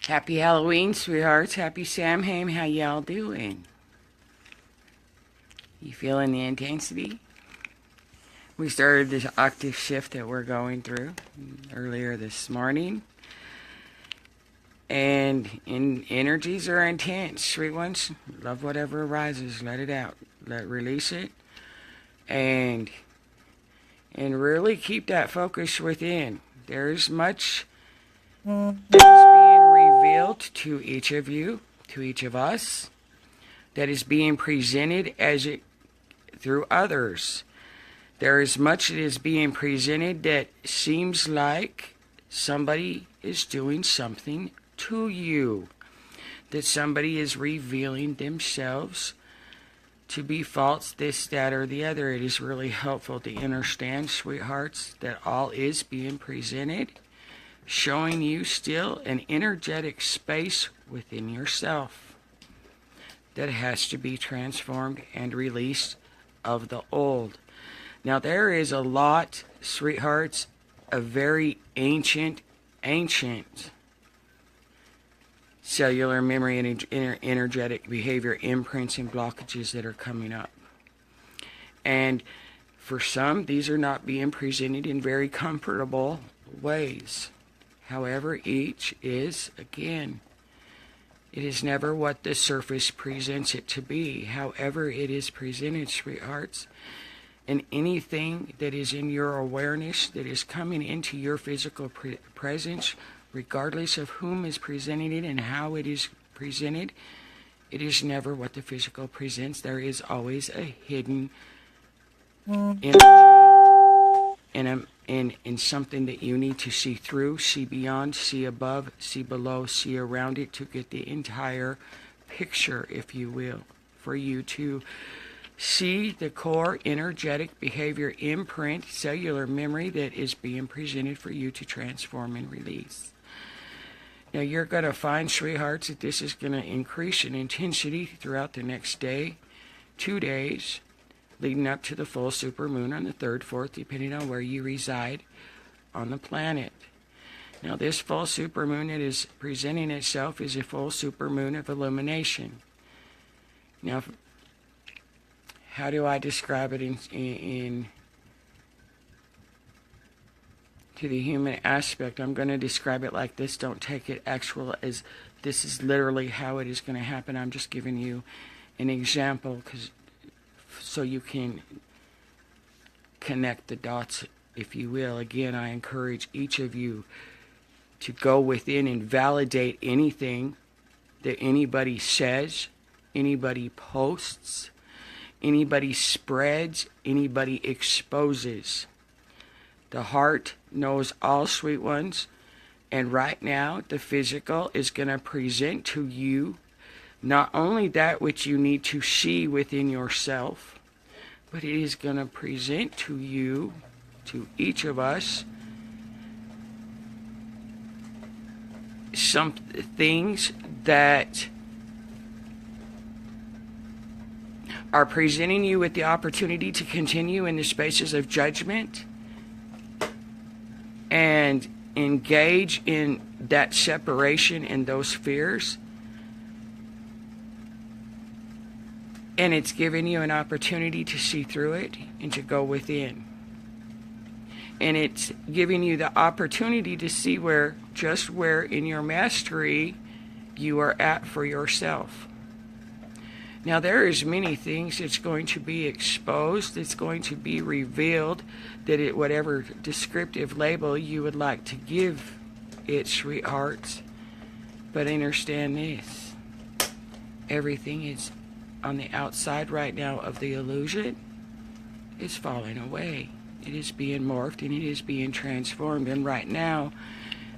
Happy Halloween, sweethearts. Happy Samhain. How y'all doing? You feeling the intensity? We started this octave shift that we're going through earlier this morning. And energies are intense, sweet ones. Love whatever arises. Let it out. Release it. And really keep that focus within. There's much that is being revealed to each of you, to each of us, that is being presented as it through others. There is much that is being presented that seems like somebody is doing something to you, that somebody is revealing themselves to be false, this, that, or the other. It is really helpful to understand, sweethearts, that all is being presented, showing you still an energetic space within yourself that has to be transformed and released of the old. Now, there is a lot, sweethearts, of very ancient cellular memory and energetic behavior imprints and blockages that are coming up. And for some, these are not being presented in very comfortable ways. However, each is, again, it is never what the surface presents it to be. However it is presented, sweethearts, and anything that is in your awareness that is coming into your physical presence, regardless of whom is presenting it and how it is presented, it is never what the physical presents. There is always a hidden energy in something that you need to see through, see beyond, see above, see below, see around it, to get the entire picture, if you will, for you to see the core energetic behavior imprint, cellular memory that is being presented for you to transform and release. Now, you're going to find, sweethearts, that this is going to increase in intensity throughout the next day, 2 days, leading up to the full supermoon on the 3rd, 4th, depending on where you reside on the planet. Now, this full supermoon that is presenting itself is a full supermoon of illumination. Now, how do I describe it in to the human aspect? I'm going to describe it like this. Don't take it actual as this is literally how it is going to happen. I'm just giving you an example so you can connect the dots, if you will. Again, I encourage each of you to go within and validate anything that anybody says, anybody posts, anybody spreads, anybody exposes. The heart knows all, sweet ones, and right now the physical is going to present to you not only that which you need to see within yourself, but it is going to present to you, to each of us, some things that are presenting you with the opportunity to continue in the spaces of judgment and engage in that separation and those fears. And it's giving you an opportunity to see through it and to go within. And it's giving you the opportunity to see just where in your mastery you are at for yourself. Now, there is many things that's going to be exposed, that's going to be revealed, that whatever descriptive label you would like to give it, sweethearts. But understand this. Everything is on the outside right now of the illusion is falling away. It is being morphed and it is being transformed. And right now,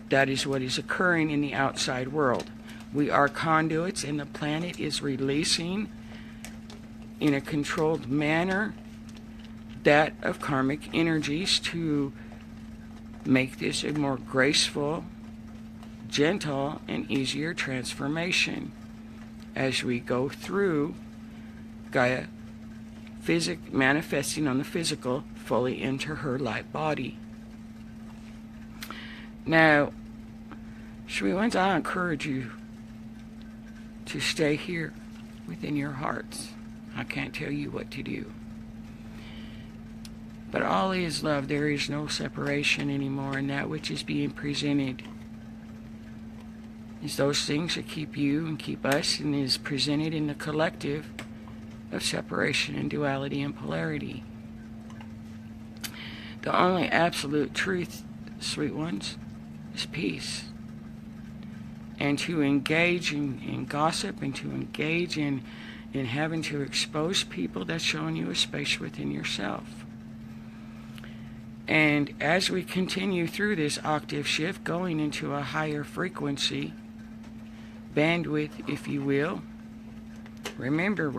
that is what is occurring in the outside world. We are conduits, and the planet is releasing in a controlled manner that of karmic energies to make this a more graceful, gentle, and easier transformation as we go through Gaia manifesting on the physical fully into her light body. Now, Sweet ones, I encourage you to stay here within your hearts. I can't tell you what to do. But all is love. There is no separation anymore, and that which is being presented is those things that keep you and keep us, and is presented in the collective of separation and duality and polarity. The only absolute truth, sweet ones, is peace. And to engage in gossip and to engage in having to expose people, that's showing you a space within yourself. And as we continue through this octave shift, going into a higher frequency, bandwidth, if you will, remember,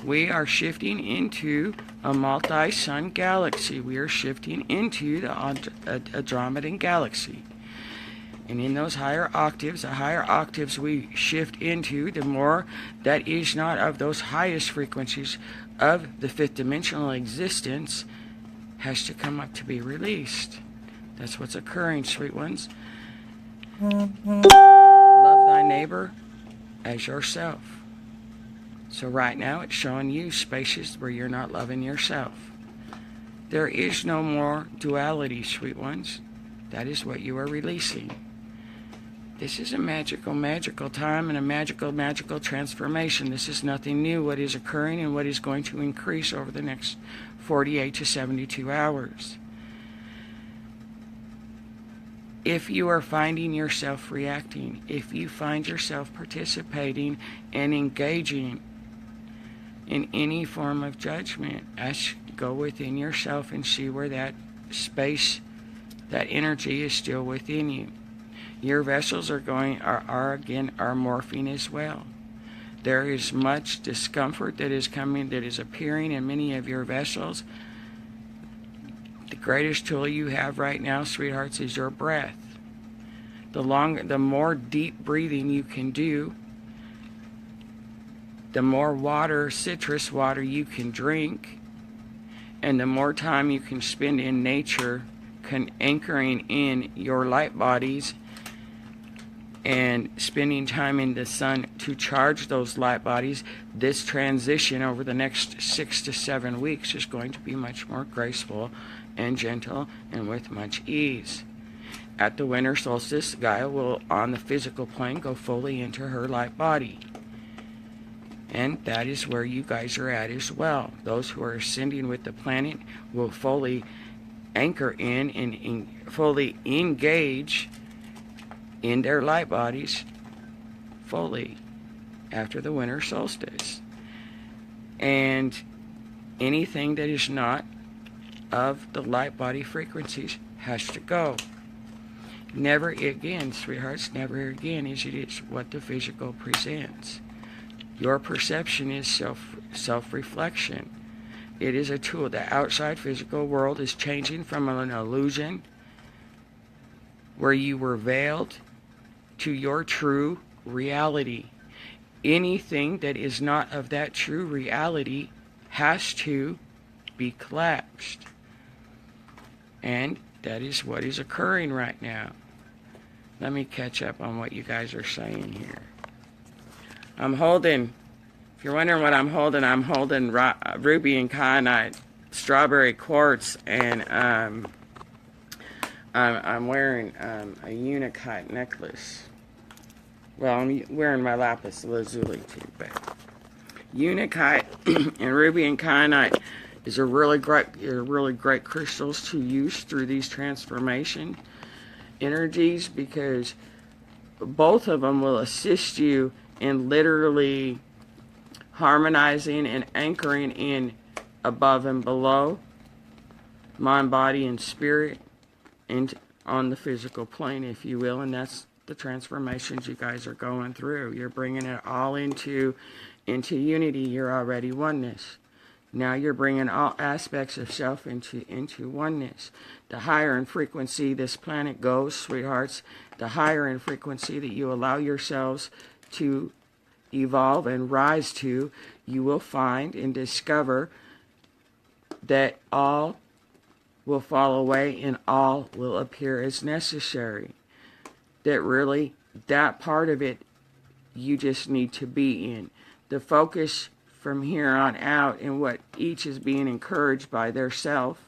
we are shifting into a multi-sun galaxy. We are shifting into the Andromedan galaxy. And in those higher octaves, the higher octaves we shift into, the more that is not of those highest frequencies of the fifth dimensional existence has to come up to be released. That's what's occurring, sweet ones. Love thy neighbor as yourself. So right now it's showing you spaces where you're not loving yourself. There is no more duality, sweet ones. That is what you are releasing. This is a magical time and a magical transformation. This is nothing new, what is occurring and what is going to increase over the next 48 to 72 hours. If you are finding yourself reacting, if you find yourself participating and engaging in any form of judgment, go within yourself and see where that space, that energy is still within you. Your vessels are morphing as well. There is much discomfort that is coming, that is appearing in many of your vessels. The greatest tool you have right now, sweethearts, is your breath. The more deep breathing you can do, the more water, citrus water you can drink, and the more time you can spend in nature, anchoring in your light bodies and spending time in the sun to charge those light bodies, this transition over the next 6 to 7 weeks is going to be much more graceful and gentle and with much ease. At the winter solstice, Gaia will, on the physical plane, go fully into her light body. And that is where you guys are at as well. Those who are ascending with the planet will fully anchor in and fully engage in their light bodies fully after the winter solstice. And anything that is not of the light body frequencies has to go. Never again, sweethearts, never again is it what the physical presents. Your perception is self-reflection. It is a tool. The outside physical world is changing from an illusion where you were veiled to your true reality. Anything that is not of that true reality has to be collapsed. And that is what is occurring right now. Let me catch up on what you guys are saying here. I'm holding, if you're wondering what I'm holding ruby and kyanite, strawberry quartz, and I'm wearing a unakite necklace. Well, I'm wearing my lapis lazuli too, but unakite and ruby and kyanite is a really great crystals to use through these transformation energies, because both of them will assist you in literally harmonizing and anchoring in above and below, mind, body, and spirit, and on the physical plane, if you will. And that's the transformations you guys are going through. You're bringing it all into unity. You're already oneness. Now you're bringing all aspects of self into oneness. The higher in frequency this planet goes, sweethearts, the higher in frequency that you allow yourselves to evolve and rise to, you will find and discover that all will fall away and all will appear as necessary. That really that part of it you just need to be in. The focus from here on out and what each is being encouraged by their self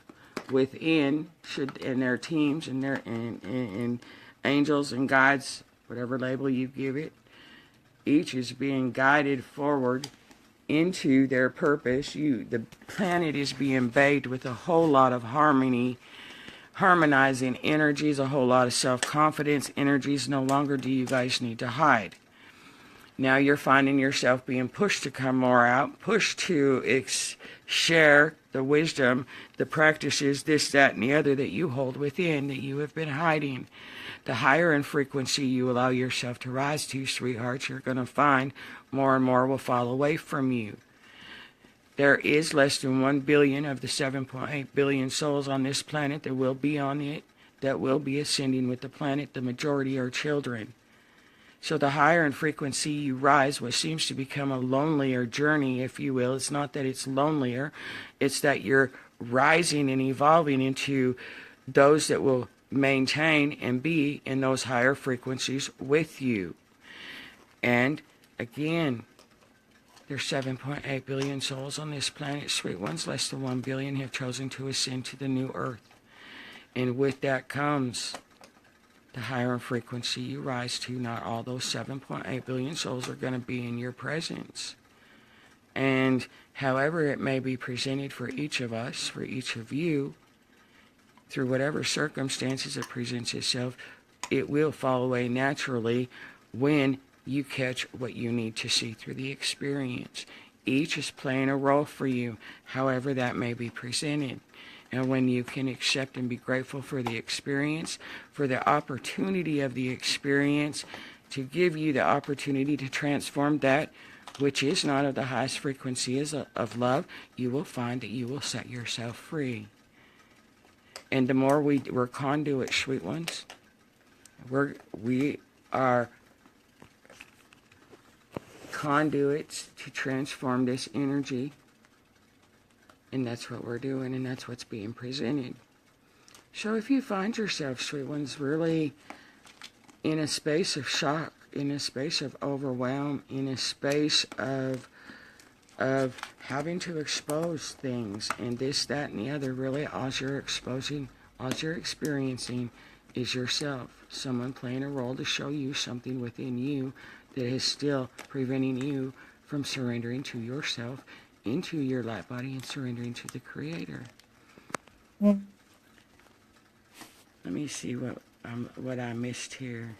within, should, and their teams and their and angels and guides, whatever label you give it, each is being guided forward into their purpose. The planet is being bathed with a whole lot of harmonizing energies, a whole lot of self-confidence energies. No longer do you guys need to hide. Now you're finding yourself being pushed to come more out, pushed to share the wisdom, the practices, this, that, and the other that you hold within, that you have been hiding. The higher in frequency you allow yourself to rise to, sweethearts, you're going to find more and more will fall away from you. There is less than 1 billion of the 7.8 billion souls on this planet that will be on it, that will be ascending with the planet. The majority are children. So the higher in frequency you rise, what seems to become a lonelier journey, if you will, it's not that it's lonelier, it's that you're rising and evolving into those that will maintain and be in those higher frequencies with you. And again, there's 7.8 billion souls on this planet. Sweet ones, less than 1 billion have chosen to ascend to the new earth. And with that comes the higher in frequency you rise to. Not all those 7.8 billion souls are going to be in your presence. And however it may be presented for each of us, for each of you, through whatever circumstances it presents itself, it will fall away naturally when you catch what you need to see through the experience. Each is playing a role for you, however that may be presented. And when you can accept and be grateful for the experience, for the opportunity of the experience, to give you the opportunity to transform that which is not of the highest frequency of love, you will find that you will set yourself free. And the more we're conduits, sweet ones, we are conduits to transform this energy. And that's what we're doing, and that's what's being presented. So if you find yourself, sweet ones, really in a space of shock, in a space of overwhelm, in a space of having to expose things, and this, that, and the other, really all you're exposing, all you're experiencing is yourself. Someone playing a role to show you something within you that is still preventing you from surrendering to yourself, into your light body, and surrendering to the Creator. Let me see what I missed here.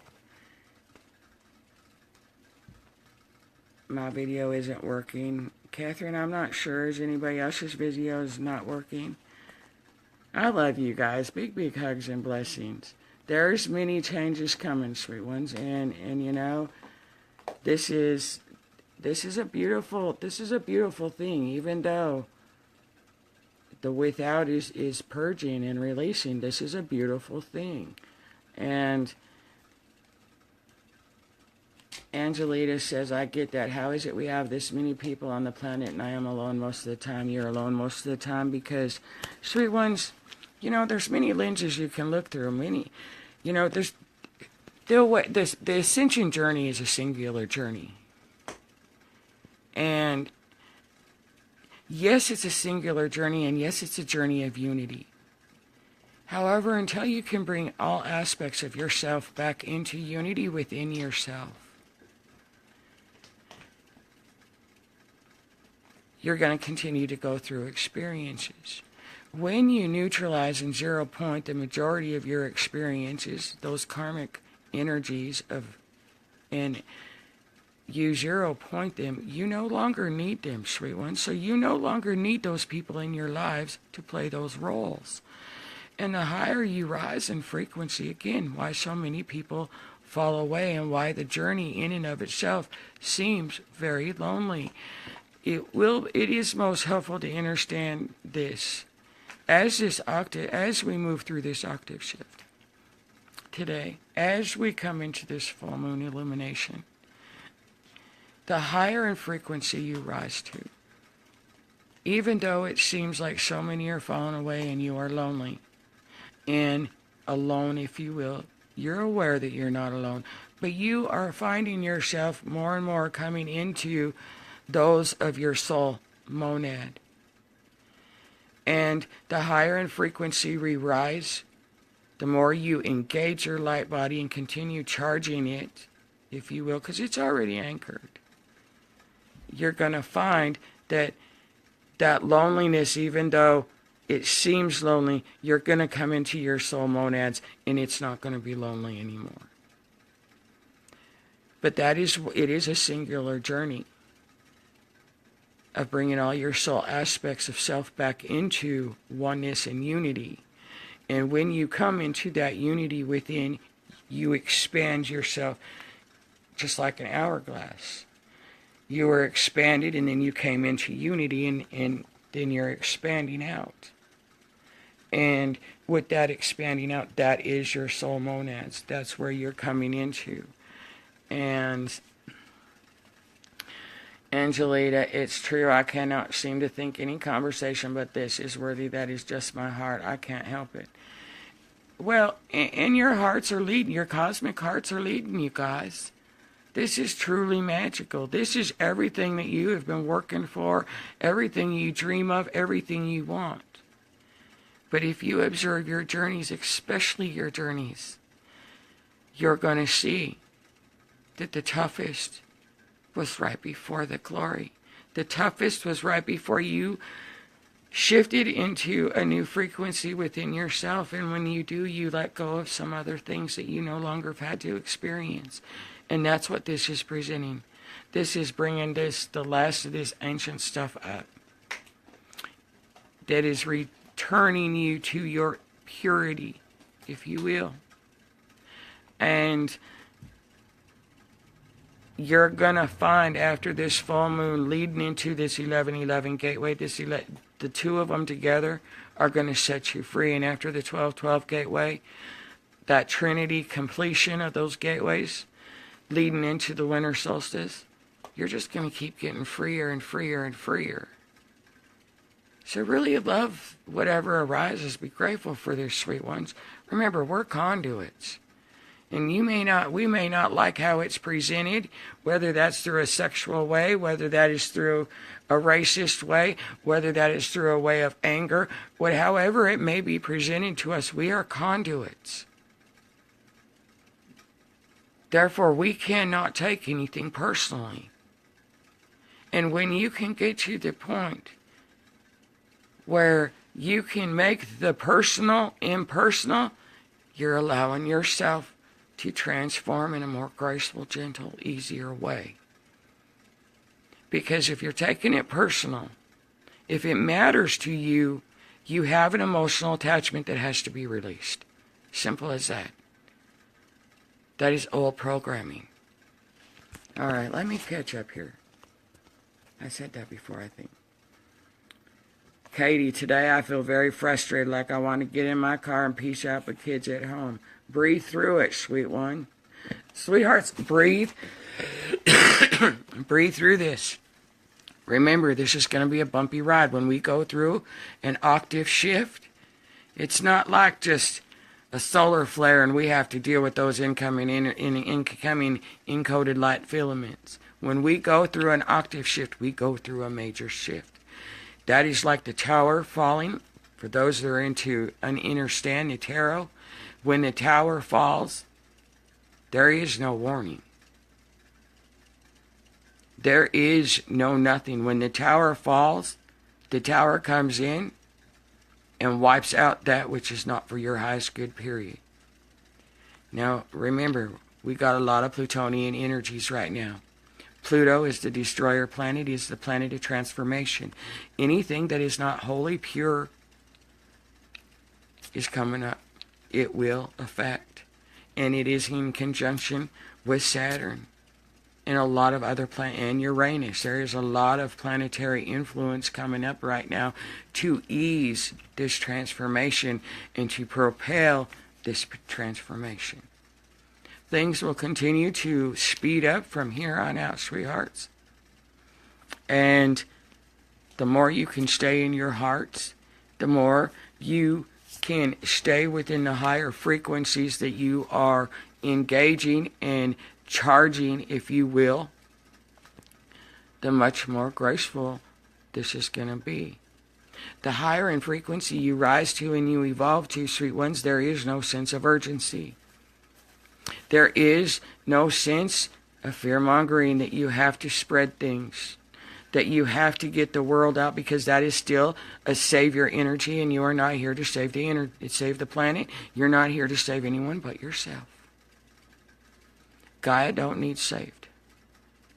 My video isn't working. Catherine, I'm not sure. Is anybody else's video is not working? I love you guys. Big, big hugs and blessings. There's many changes coming, sweet ones, and you know, this is a beautiful thing. Even though the without is purging and releasing, this is a beautiful thing. And Angelita says, I get that. How is it we have this many people on the planet and I am alone most of the time? You're alone most of the time because, sweet ones, you know, there's many lenses you can look through. Many, you know, the ascension journey is a singular journey. And yes, it's a singular journey, and yes, it's a journey of unity. However, until you can bring all aspects of yourself back into unity within yourself, you're going to continue to go through experiences. When you neutralize and zero point the majority of your experiences, those karmic energies and you zero point them, you no longer need them, sweet ones. So you no longer need those people in your lives to play those roles. And the higher you rise in frequency, again, why so many people fall away and why the journey in and of itself seems very lonely. It is most helpful to understand this. As we move through this octave shift today, as we come into this full moon illumination, the higher in frequency you rise to, even though it seems like so many are falling away and you are lonely and alone, if you will, You're aware that you're not alone. But you are finding yourself more and more coming into those of your soul monad. And the higher in frequency we rise, the more you engage your light body and continue charging it, if you will, because it's already anchored. You're going to find that loneliness, even though it seems lonely, you're going to come into your soul monads and it's not going to be lonely anymore. But it is a singular journey of bringing all your soul aspects of self back into oneness and unity. And when you come into that unity within, you expand yourself just like an hourglass. You were expanded and then you came into unity and then you're expanding out. And with that expanding out, that is your soul monads. That's where you're coming into. And Angelita, it's true, I cannot seem to think any conversation but this is worthy. That is just my heart. I can't help it. Well, and your hearts are leading. Your cosmic hearts are leading you guys. This is truly magical. This is everything that you have been working for, everything you dream of, everything you want. But if you observe your journeys, especially your journeys, you're going to see that the toughest was right before the glory. The toughest was right before you shifted into a new frequency within yourself. And when you do, you let go of some other things that you no longer have had to experience. And that's what this is presenting. This is bringing the last of this ancient stuff up. That is returning you to your purity, if you will. And you're going to find after this full moon leading into this 11-11 gateway, the two of them together are going to set you free. And after the 12-12 gateway, that trinity completion of those gateways leading into the winter solstice, you're just going to keep getting freer and freer and freer. So really love whatever arises. Be grateful for their sweet ones. Remember, we're conduits. And we may not like how it's presented, whether that's through a sexual way, whether that is through a racist way, whether that is through a way of anger, however it may be presented to us, we are conduits. Therefore, we cannot take anything personally. And when you can get to the point where you can make the personal impersonal, you're allowing yourself to transform in a more graceful, gentle, easier way. Because if you're taking it personal, if it matters to you, you have an emotional attachment that has to be released. Simple as that. That is old programming. All right, let me catch up here. I said that before, I think. Katie, today I feel very frustrated, like I want to get in my car and peace out with kids at home. Breathe through it, sweet one. Sweethearts, breathe. Breathe through this. Remember, this is going to be a bumpy ride. When we go through an octave shift, it's not like just a solar flare and we have to deal with those incoming encoded light filaments. When we go through an octave shift, we go through a major shift. That is like the tower falling. For those that are into an inner stand, the tarot, when the tower falls, there is no warning. There is no nothing. When the tower falls, the tower comes in and wipes out that which is not for your highest good, period. Now, remember, we got a lot of Plutonian energies right now. Pluto is the destroyer planet, is the planet of transformation. Anything that is not wholly pure is coming up. It will affect. And it is in conjunction with Saturn and a lot of other planets, and Uranus. There is a lot of planetary influence coming up right now to ease this transformation and to propel this transformation. Things will continue to speed up from here on out, sweethearts. And the more you can stay in your hearts, the more you can stay within the higher frequencies that you are engaging and charging, if you will, the much more graceful this is going to be. The higher in frequency you rise to and you evolve to, sweet ones, there is no sense of urgency. There is no sense of fear-mongering that you have to spread things, that you have to get the world out, because that is still a savior energy, and you are not here to save the planet. You're not here to save anyone but yourself. Gaia don't need saved.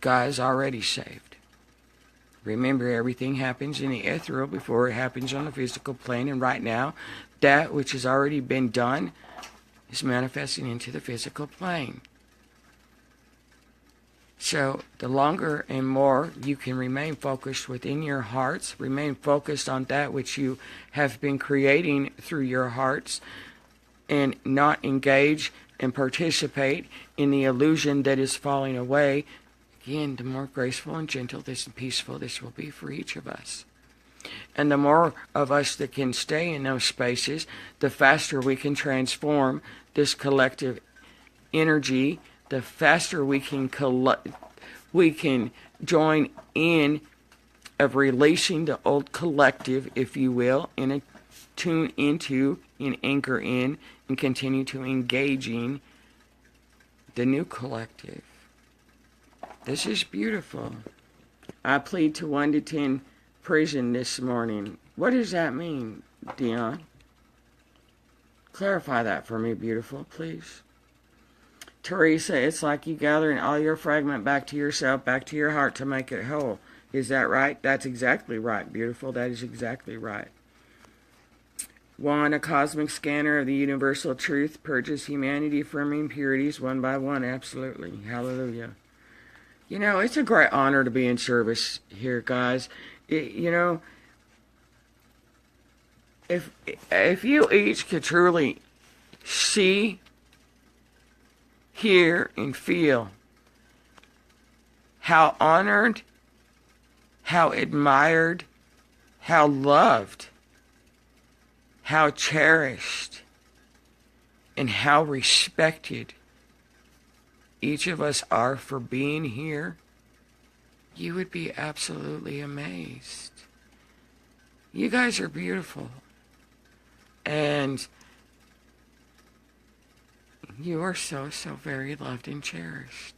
Gaia's already saved. Remember, everything happens in the ethereal before it happens on the physical plane, and right now, that which has already been done is manifesting into the physical plane. So, the longer and more you can remain focused within your hearts, remain focused on that which you have been creating through your hearts, and not engage and participate in the illusion that is falling away, again, the more graceful and gentle this and peaceful this will be for each of us. And the more of us that can stay in those spaces, the faster we can transform this collective energy, the faster we can join in of releasing the old collective, if you will, and tune into and anchor in and continue to engaging the new collective. This is beautiful. I plead to 1 to 10 prison this morning. What does that mean, Dion? Clarify that for me, beautiful, please. Teresa, it's like you gathering all your fragment back to yourself, back to your heart to make it whole. Is that right? That's exactly right, beautiful. That is exactly right. One, a cosmic scanner of the universal truth purges humanity from impurities one by one. Absolutely. Hallelujah. You know, it's a great honor to be in service here, guys. If you each could truly see, hear, and feel how honored, how admired, how loved, how cherished, and how respected each of us are for being here, you would be absolutely amazed. You guys are beautiful. And you are so, so very loved and cherished.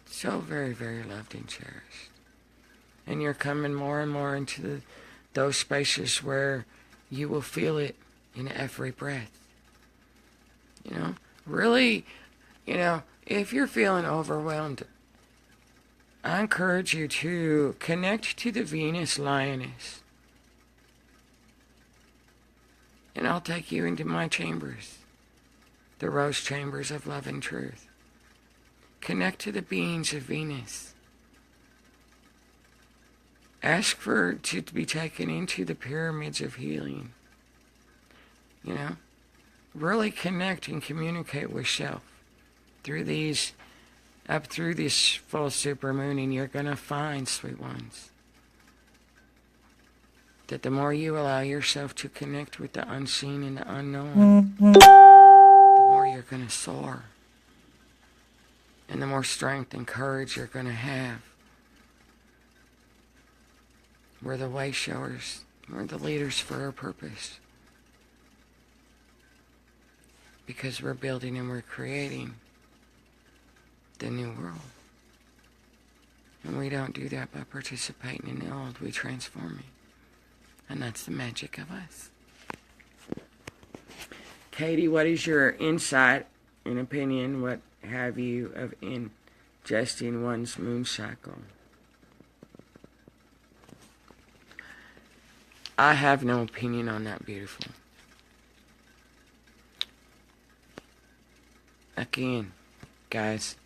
So very, very loved and cherished. And you're coming more and more into those spaces where you will feel it in every breath. You know, really, if you're feeling overwhelmed, I encourage you to connect to the Venus Lioness. And I'll take you into my chambers, the rose chambers of love and truth. Connect to the beings of Venus. Ask to be taken into the pyramids of healing. Really connect and communicate with self up through this full supermoon, and you're going to find, sweet ones, that the more you allow yourself to connect with the unseen and the unknown, the more you're going to soar. And the more strength and courage you're going to have. We're the way showers. We're the leaders for our purpose. Because we're building and we're creating the new world. And we don't do that by participating in the old. We transform it. And that's the magic of us. Katie, what is your insight and opinion, what have you, of ingesting one's moon cycle? I have no opinion on that, beautiful. Again, guys,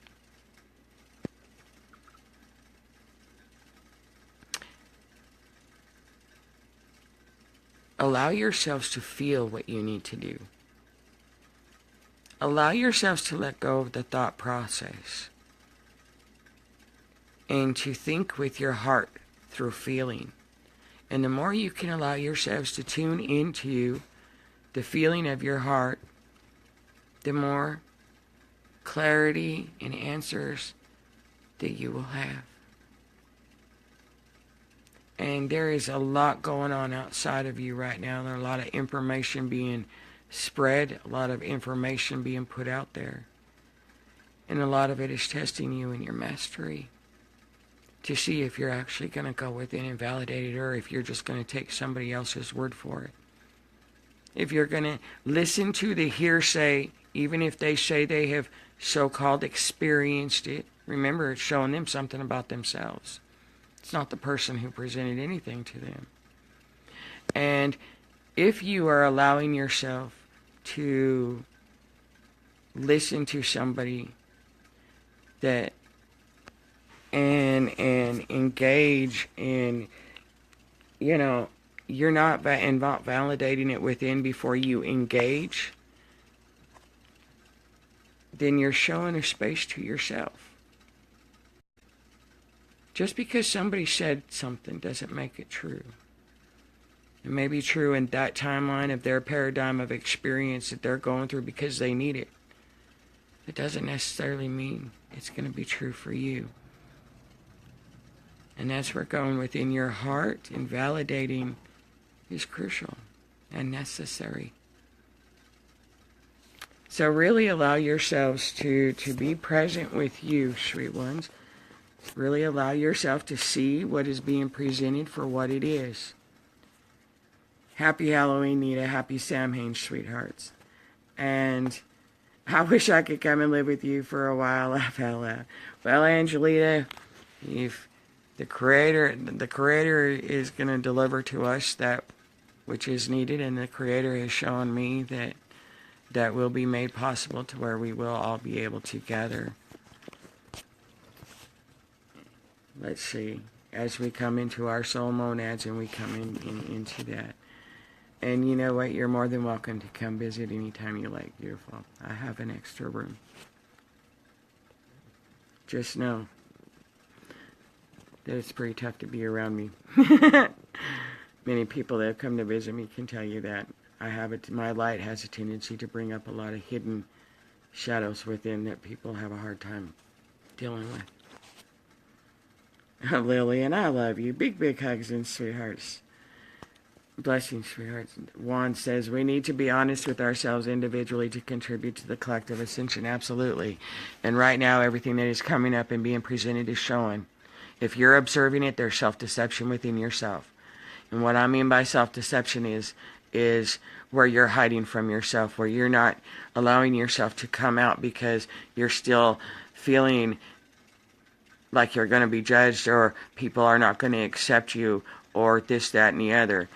allow yourselves to feel what you need to do. Allow yourselves to let go of the thought process and to think with your heart through feeling. And the more you can allow yourselves to tune into the feeling of your heart, the more clarity and answers that you will have. And there is a lot going on outside of you right now. There's a lot of information being spread, a lot of information being put out there. And a lot of it is testing you in your mastery to see if you're actually going to go within and validate it, or if you're just going to take somebody else's word for it. If you're going to listen to the hearsay, even if they say they have so-called experienced it, remember, it's showing them something about themselves. It's not the person who presented anything to them. And if you are allowing yourself to listen to somebody that and engage in, you're not validating it within before you engage, then you're showing a space to yourself. Just because somebody said something doesn't make it true. It may be true in that timeline of their paradigm of experience that they're going through because they need it. It doesn't necessarily mean it's going to be true for you. And that's where going within your heart and validating is crucial and necessary. So really allow yourselves to be present with you, sweet ones. Really allow yourself to see what is being presented for what it is. Happy Halloween, Nita. Happy Samhain, sweethearts. And I wish I could come and live with you for a while. Laugh out loud. Well, Angelita, if the Creator is going to deliver to us that which is needed, and the Creator has shown me that will be made possible to where we will all be able to gather. Let's see, as we come into our soul monads and we come into that. And you know what? You're more than welcome to come visit anytime you like, beautiful. I have an extra room. Just know that it's pretty tough to be around me. Many people that have come to visit me can tell you that. My light has a tendency to bring up a lot of hidden shadows within that people have a hard time dealing with. Lillian, I love you. Big, big hugs and sweethearts. Blessings, sweethearts. Juan says, we need to be honest with ourselves individually to contribute to the collective ascension. Absolutely. And right now, everything that is coming up and being presented is showing. If you're observing it, there's self-deception within yourself. And what I mean by self-deception is where you're hiding from yourself, where you're not allowing yourself to come out because you're still feeling like you're going to be judged, or people are not going to accept you, or this, that, and the other.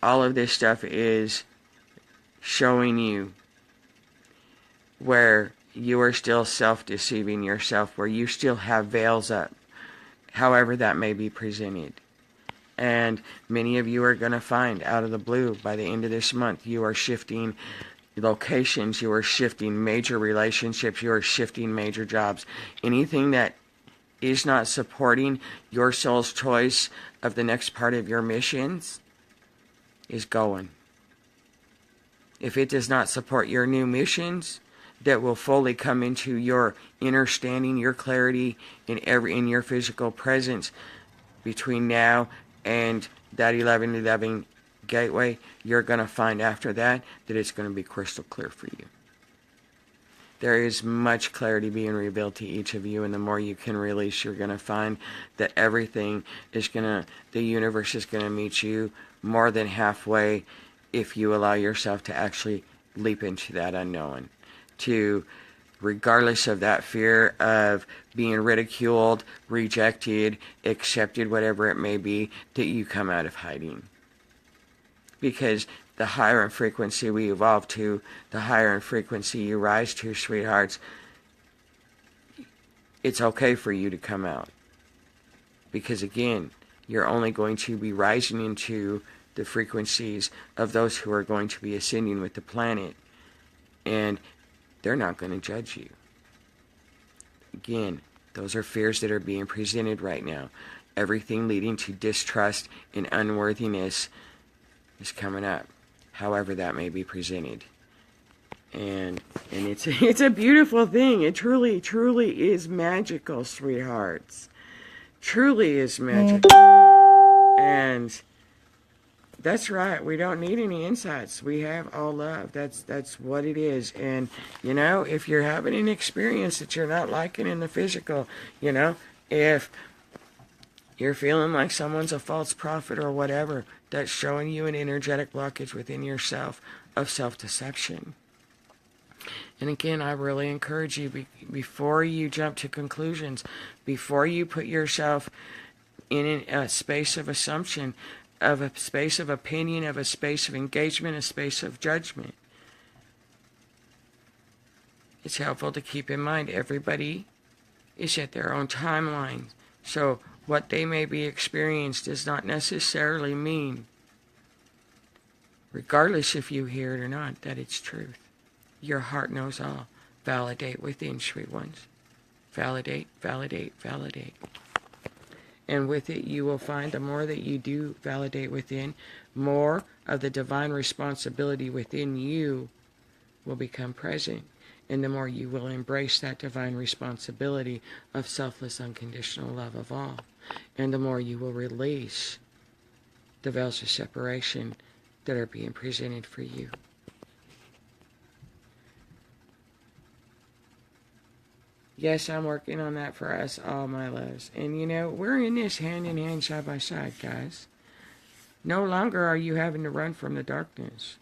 All of this stuff is showing you where you are still self-deceiving yourself, where you still have veils up, however that may be presented. And many of you are going to find out of the blue by the end of this month, you are shifting locations, you are shifting major relationships, you are shifting major jobs. Anything that is not supporting your soul's choice of the next part of your missions is going. If it does not support your new missions that will fully come into your understanding, your clarity in your physical presence between now and that 1111 gateway, you're going to find after that it's going to be crystal clear for you. There is much clarity being revealed to each of you, and the more you can release, you're going to find that everything is the universe is going to meet you more than halfway if you allow yourself to actually leap into that unknown. Regardless of that fear of being ridiculed, rejected, accepted, whatever it may be, that you come out of hiding. Because the higher in frequency we evolve to, the higher in frequency you rise to, sweethearts, it's okay for you to come out. Because again, you're only going to be rising into the frequencies of those who are going to be ascending with the planet. And they're not going to judge you. Again, those are fears that are being presented right now. Everything leading to distrust and unworthiness is coming up. however that may be presented. And it's a beautiful thing. It truly, truly is magical, sweethearts. Truly is magical. And that's right. We don't need any insights. We have all love. That's what it is. And, you know, if you're having an experience that you're not liking in the physical, you know, if you're feeling like someone's a false prophet or whatever, that's showing you an energetic blockage within yourself of self-deception. And again, I really encourage you, before you jump to conclusions, before you put yourself in a space of assumption, of a space of opinion, of a space of engagement, a space of judgment, it's helpful to keep in mind everybody is at their own timeline. So what they may be experienced does not necessarily mean, regardless if you hear it or not, that it's truth. Your heart knows all. Validate within, sweet ones. Validate, validate, validate. And with it, you will find the more that you do validate within, more of the divine responsibility within you will become present. And the more you will embrace that divine responsibility of selfless, unconditional love of all. And the more you will release the veils of separation that are being presented for you. Yes, I'm working on that for us all, my loves. And you know, we're in this hand in hand, side by side, guys. No longer are you having to run from the darkness.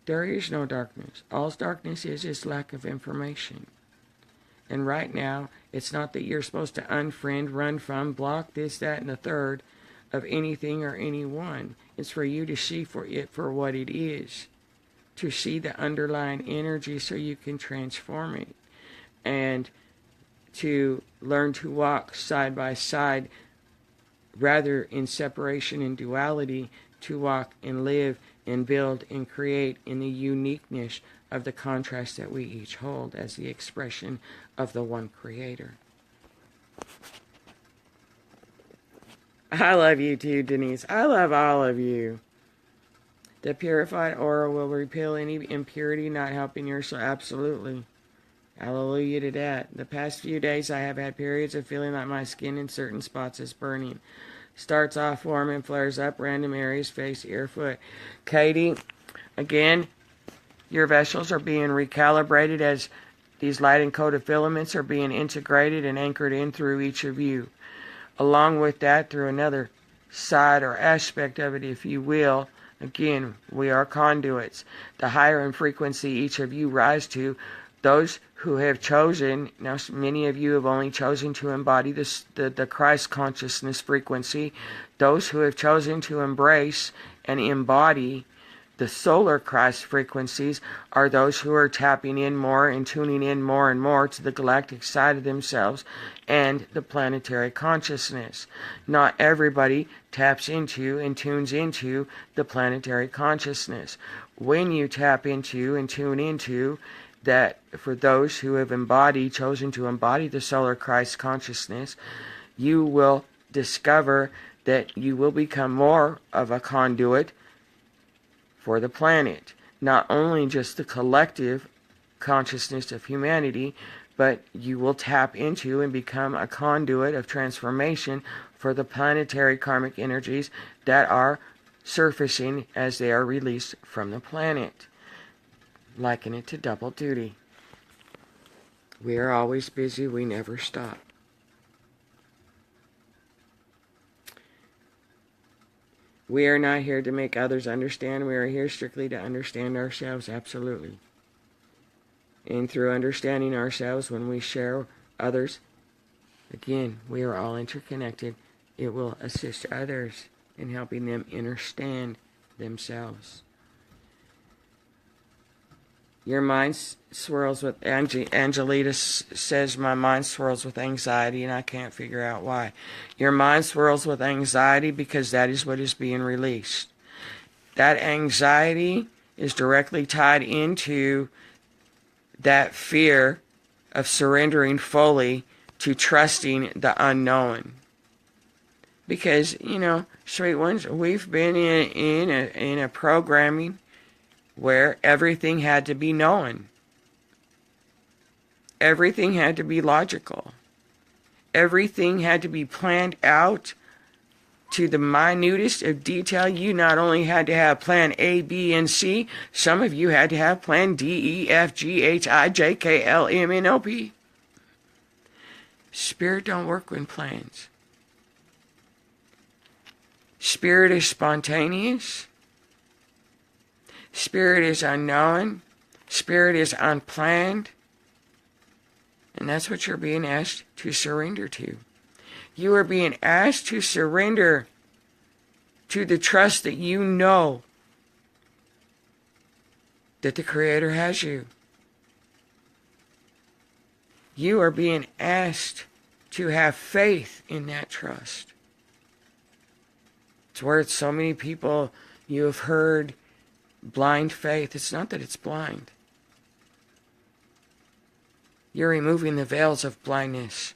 There is no darkness. All darkness is lack of information. And right now, it's not that you're supposed to unfriend, run from, block this, that, and the third of anything or anyone. It's for you to see for it for what it is. To see the underlying energy so you can transform it. And to learn to walk side by side, rather in separation and duality, to walk and live and build and create in the uniqueness of the contrast that we each hold as the expression of the one Creator. I love you too, Denise. I love all of you. The purified aura will repel any impurity not helping your soul. Absolutely. Hallelujah to that. The past few days I have had periods of feeling like my skin in certain spots is burning. Starts off warm and flares up random areas, face, ear, foot. Katie, again, your vessels are being recalibrated as these light encoded filaments are being integrated and anchored in through each of you. Along with that, through another side or aspect of it, if you will, again, we are conduits. The higher in frequency each of you rise to, those who have chosen, now many of you have only chosen to embody the Christ consciousness frequency. Those who have chosen to embrace and embody the solar Christ frequencies are those who are tapping in more and tuning in more and more to the galactic side of themselves and the planetary consciousness. Not everybody taps into and tunes into the planetary consciousness. When you tap into and tune into that, for those who have chosen to embody the solar Christ consciousness, you will discover that you will become more of a conduit for the planet. Not only just the collective consciousness of humanity, but you will tap into and become a conduit of transformation for the planetary karmic energies that are surfacing as they are released from the planet. Liken it to double duty. We are always busy, we never stop. We are not here to make others understand, we are here strictly to understand ourselves, absolutely. And through understanding ourselves, when we share others, again, we are all interconnected. It will assist others in helping them understand themselves. Your mind swirls with, Angelita says, my mind swirls with anxiety and I can't figure out why. Your mind swirls with anxiety because that is what is being released. That anxiety is directly tied into that fear of surrendering fully to trusting the unknown. Because, you know, sweet ones, we've been in a programming where everything had to be known. Everything had to be logical. Everything had to be planned out to the minutest of detail. You not only had to have plan A, B, and C, some of you had to have plan D, E, F, G, H, I, J, K, L, M, N, O, P. Spirit don't work with plans. Spirit is spontaneous. Spirit is unknown. Spirit is unplanned. And that's what you're being asked to surrender to. You are being asked to surrender to the trust that you know that the Creator has you. You are being asked to have faith in that trust. It's where so many people you have heard blind faith. It's not that it's blind. You're removing the veils of blindness.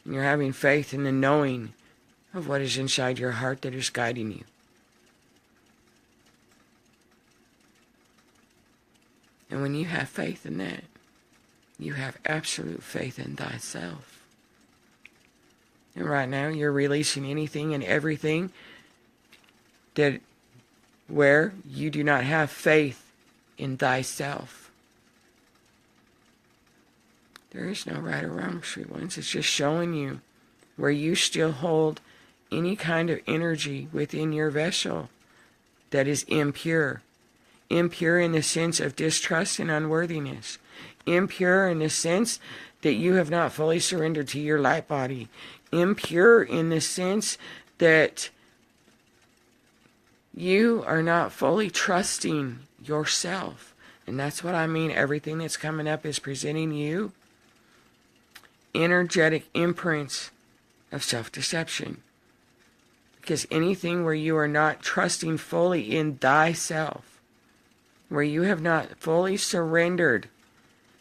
And you're having faith in the knowing of what is inside your heart that is guiding you. And when you have faith in that, you have absolute faith in thyself. And right now you're releasing anything and everything that where you do not have faith in thyself. There is no right or wrong, sweet ones. It's just showing you where you still hold any kind of energy within your vessel that is impure. Impure in the sense of distrust and unworthiness. Impure in the sense that you have not fully surrendered to your light body. Impure in the sense that you are not fully trusting yourself. And that's what I mean. Everything that's coming up is presenting you energetic imprints of self-deception. Because anything where you are not trusting fully in thyself, where you have not fully surrendered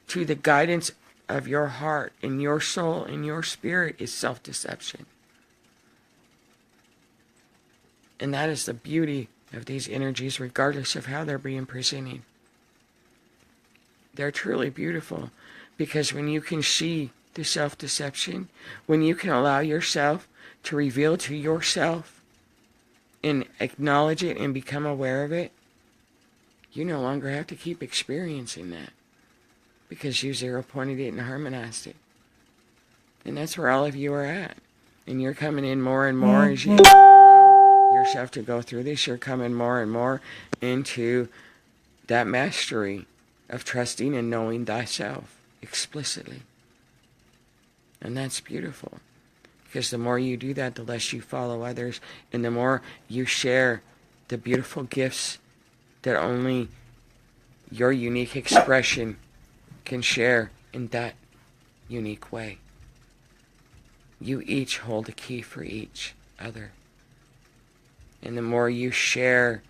to the guidance of your heart and your soul and your spirit, is self-deception. And that is the beauty of these energies, regardless of how they're being presented. They're truly beautiful, because when you can see the self-deception, when you can allow yourself to reveal to yourself and acknowledge it and become aware of it, you no longer have to keep experiencing that, because you zero-pointed it and harmonized it. And that's where all of you are at. And you're coming in more and more as you allow yourself to go through this. You're coming more and more into that mastery of trusting and knowing thyself explicitly. And that's beautiful. Because the more you do that, the less you follow others. And the more you share the beautiful gifts that only your unique expression can share in that unique way. You each hold a key for each other. And the more you share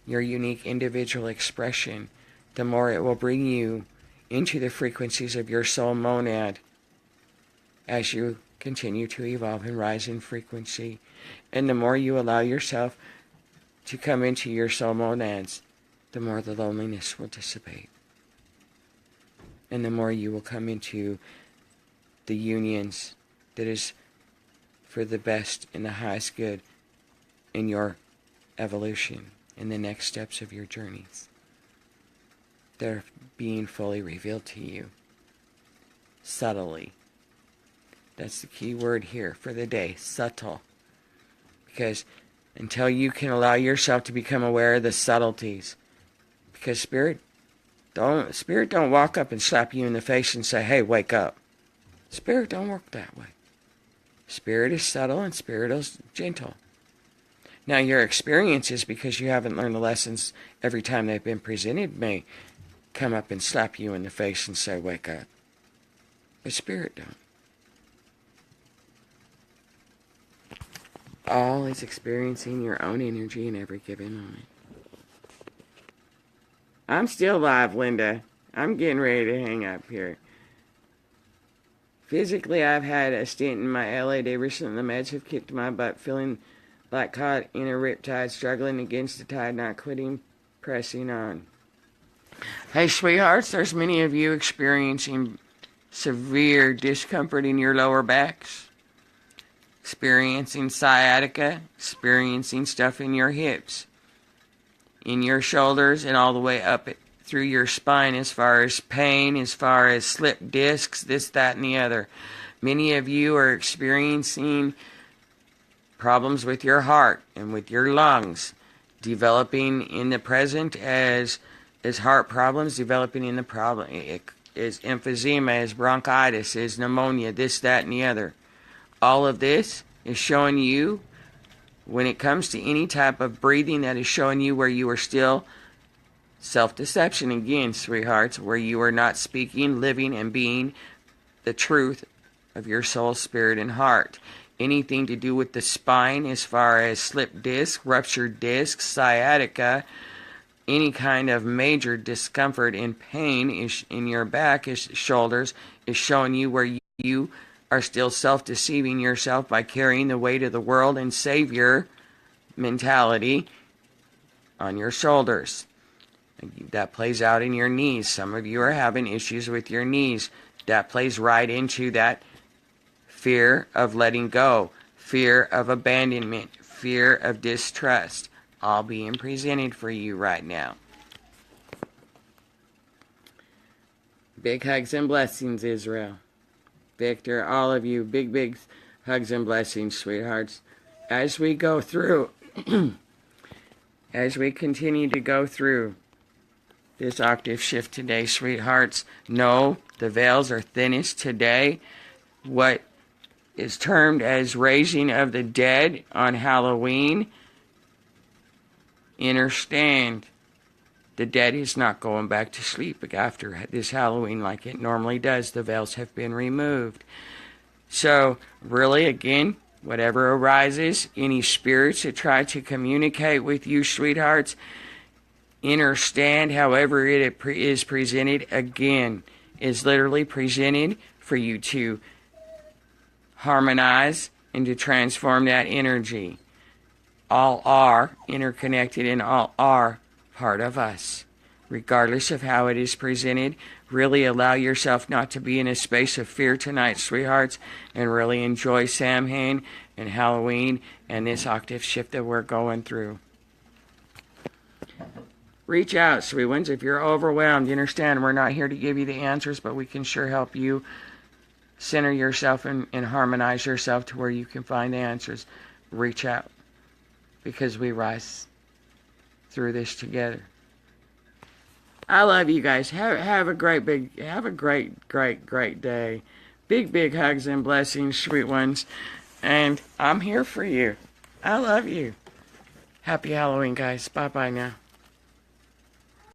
your unique individual expression, the more it will bring you into the frequencies of your soul monad as you continue to evolve and rise in frequency. And the more you allow yourself to come into your soul monads, the more the loneliness will dissipate. And the more you will come into the unions that is for the best and the highest good in your evolution, in the next steps of your journeys. They're being fully revealed to you. Subtly. That's the key word here for the day. Subtle. Because until you can allow yourself to become aware of the subtleties, because Spirit don't walk up and slap you in the face and say, hey, wake up. Spirit don't work that way. Spirit is subtle and Spirit is gentle. Now your experiences, because you haven't learned the lessons every time they've been presented, may come up and slap you in the face and say, wake up. But Spirit don't. All is experiencing your own energy in every given moment. I'm still live, Linda. I'm getting ready to hang up here. Physically, I've had a stint in my LA day recently. The meds have kicked my butt, feeling like caught in a riptide, struggling against the tide, not quitting, pressing on. Hey, sweethearts, there's many of you experiencing severe discomfort in your lower backs, experiencing sciatica, experiencing stuff in your hips, in your shoulders, and all the way up through your spine as far as pain, as far as slipped discs, this, that, and the other. Many of you are experiencing problems with your heart and with your lungs, developing in the present as heart problems, developing in the problem is emphysema, is bronchitis, is pneumonia, this, that, and the other. All of this is showing you, when it comes to any type of breathing, that is showing you where you are still self-deception again, sweethearts, where you are not speaking, living, and being the truth of your soul, spirit, and heart. Anything to do with the spine, as far as slipped disc, ruptured disc, sciatica, any kind of major discomfort and pain is in your back, shoulders, is showing you where you are still self-deceiving yourself by carrying the weight of the world and savior mentality on your shoulders. That plays out in your knees. Some of you are having issues with your knees. That plays right into that fear of letting go, fear of abandonment, fear of distrust, all being presented for you right now. Big hugs and blessings, Israel. Victor, all of you, big hugs and blessings, sweethearts. As we go through, as we continue to go through this octave shift today, sweethearts, know the veils are thinnest today. What is termed as raising of the dead on Halloween, understand the dead is not going back to sleep after this Halloween like it normally does. The veils have been removed. So really, again, whatever arises, any spirits that try to communicate with you, sweethearts, understand however it is presented, again, is literally presented for you to harmonize and to transform that energy. All are interconnected and all are part of us. Regardless of how it is presented, really allow yourself not to be in a space of fear tonight, sweethearts, and really enjoy Samhain and Halloween and this octave shift that we're going through. Reach out, sweet ones. If you're overwhelmed, you understand we're not here to give you the answers, but we can sure help you center yourself and harmonize yourself to where you can find the answers. Reach out, because we rise through this together. I love you guys. Have a great day. Big hugs and blessings, sweet ones. And I'm here for you. I love you. Happy Halloween, guys. Bye-bye now.